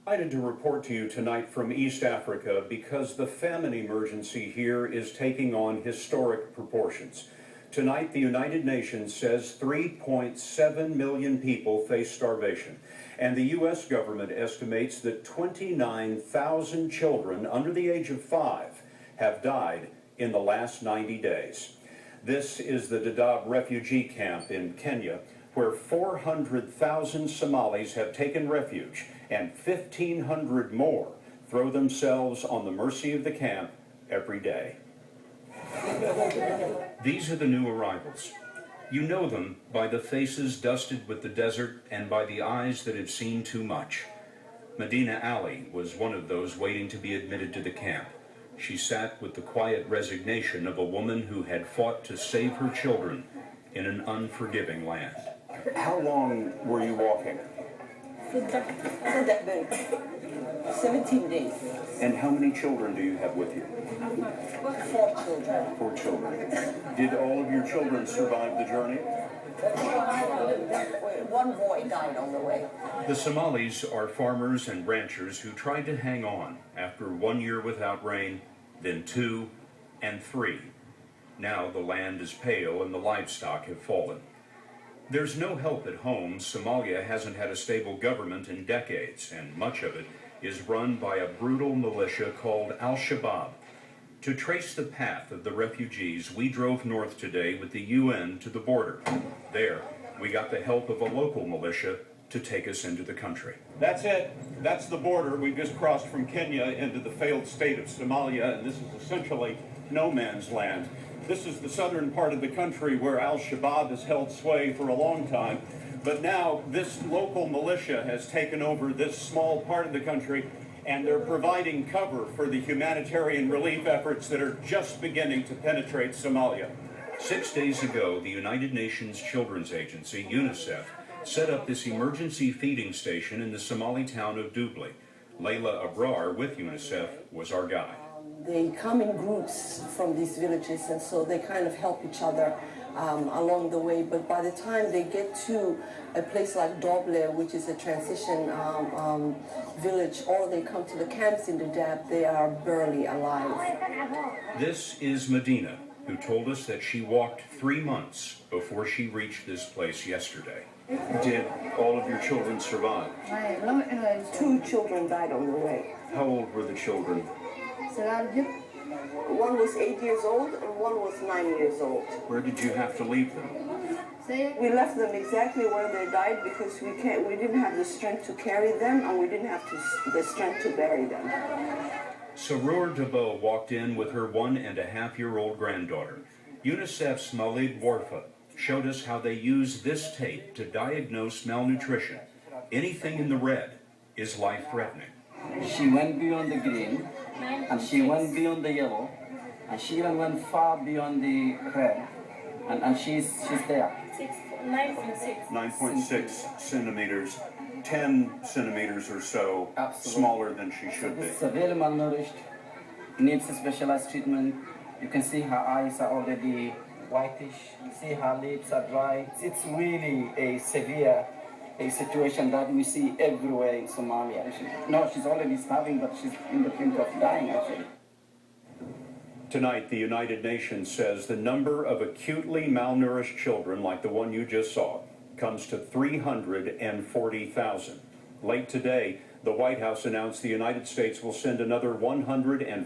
Excited to report to you tonight from East Africa because the famine emergency here is taking on historic proportions. Tonight, the United Nations says 3.7 million people face starvation, and the U.S. government estimates that 29,000 children under the age of 5 have died in the last 90 days. This is the Dadaab refugee camp in Kenya, where 400,000 Somalis have taken refuge, and 1,500 more throw themselves on the mercy of the camp every day. These are the new arrivals. You know them by the faces dusted with the desert and by the eyes that have seen too much. Medina Ali was one of those waiting to be admitted to the camp. She sat with the quiet resignation of a woman who had fought to save her children in an unforgiving land. How long were you walking? 17 days. And how many children do you have with you? 4 children. 4 children. Did all of your children survive the journey? One boy died on the way. The Somalis are farmers and ranchers who tried to hang on after 1 year without rain, then 2 and 3. Now the land is pale and the livestock have fallen. There's no help at home. Somalia hasn't had a stable government in decades, and much of it is run by a brutal militia called Al-Shabaab. To trace the path of the refugees, we drove north today with the UN to the border. There, we got the help of a local militia to take us into the country. That's it. That's the border. We just crossed from Kenya into the failed state of Somalia, and this is essentially no man's land. This is the southern part of the country where Al-Shabaab has held sway for a long time. But now this local militia has taken over this small part of the country, and they're providing cover for the humanitarian relief efforts that are just beginning to penetrate Somalia. 6 days ago, the United Nations Children's Agency, UNICEF, set up this emergency feeding station in the Somali town of Dubli. Layla Abrar with UNICEF was our guide. They come in groups from these villages, and so they kind of help each other along the way. But by the time they get to a place like Doble, which is a transition village, or they come to the camps in the Dadaab, they are barely alive. This is Medina, who told us that she walked 3 months before she reached this place yesterday. Did all of your children survive? 2 children died on the way. How old were the children? One was 8 years old and one was 9 years old. Where did you have to leave them? We left them exactly where they died because we didn't have the strength to carry them, and we didn't have the strength to bury them. Sarur Dabo walked in with her 1.5-year-old granddaughter. UNICEF's Malid Warfa showed us how they use this tape to diagnose malnutrition. Anything in the red is life-threatening. She went beyond the green, and she went beyond the yellow, and she even went far beyond the red, and she's there. 9.6 centimeters, 10 centimeters or so smaller than she should be. Severely malnourished, needs specialized treatment. You can see her eyes are already whitish, you see her lips are dry. It's really a severe situation that we see everywhere in Somalia. She's already starving, but she's in the brink of dying, actually. Tonight, the United Nations says the number of acutely malnourished children, like the one you just saw, comes to 340,000. Late today, the White House announced the United States will send another $150